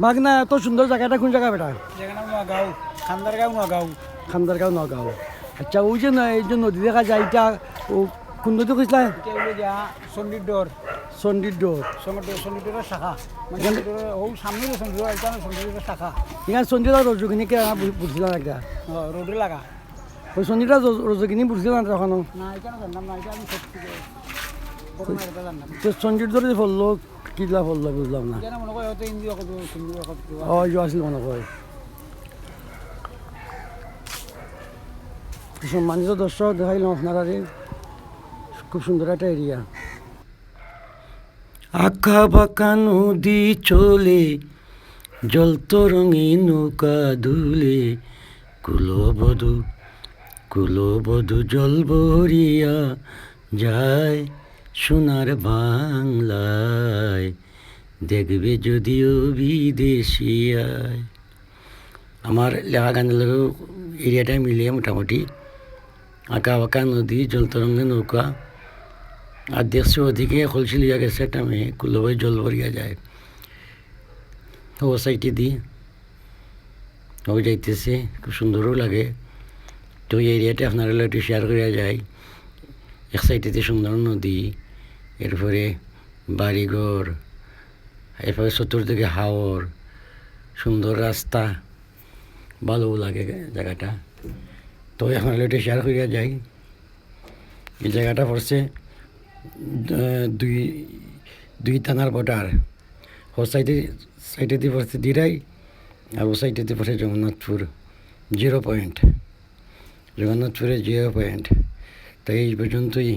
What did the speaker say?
বাগনা এত সুন্দর জায়গাটা কোন জায়গা বেটা? যেখানে নগাঁও খান্দারগাঁও নগাঁও। খান্দারগাঁও নগাঁও। আচ্ছা ওই যে এই যে নদী দেখা যায় এটা ও কোন নদী কইসলা? এটা হলো যা চণ্ডীদ্বর। চণ্ডীদ্বর। চণ্ডীদ্বরের শাখা মানে চণ্ডীদ্বরের ও সামনে চণ্ডীদ্বর এটা চণ্ডীদ্বরের শাখা। এখানে চণ্ডীদার রজকিনীকে বুঝছিলাম একটা রোডে লাগা। ওই চণ্ডীদার রজকিনী বুঝছিলাম তখনও। না এটা না জানলাম না, এটা আমি সত্যি এটা জানলাম। তো চণ্ডীদ্বর যে পড়লো কিলা পড়লো বুঝলাম না। এটা মনে করে হয়তো ইন্দ্রিয় কত সুন্দর কত। ও ইয়ে আসলে মনে হয়। সম্মানিত দর্শক দেখাইলাম আপনারা খুব সুন্দর একটা এরিয়া। আঁকা বাঁকা নদী চলে জল তরঙ্গে নৌকা দুলে কুলবধূ জল ভরিয়া যায় সোনার বাংলায় দেখবে যদিও বিদেশিয়ায়। আমার লেখা গানের লোক এরিয়াটা মিলিয়ে মোটামুটি আঁকা বাঁকা নদী জল তরঙ্গে নৌকা আর 150 ওদিকে কলসি লিয়া গেছে একটা মেয়ে কুলবই জল ভরিয়া যায়। ও সাইডে দিয়ে ও যাইতেছে খুব সুন্দরও লাগে। তো এই এরিয়াটা আপনারা একটু শেয়ার করিয়া যায়। এক সাইডেতে সুন্দর নদী, এরপরে বাড়িঘর, এরপরে চতুর্দিকে হাওর, সুন্দর রাস্তা, ভালো লাগে জায়গাটা। তো আপনারা একটু শেয়ার করিয়া যায়। এই জায়গাটা পড়ছে দুই থানার বর্ডার। ও সাইডেতে পড়ছে দিরাই আর ও সাইডেতে পড়ছে জগন্নাথপুর 0 পয়েন্ট। জগন্নাথপুরের 0 পয়েন্ট। তাই এই পর্যন্তই।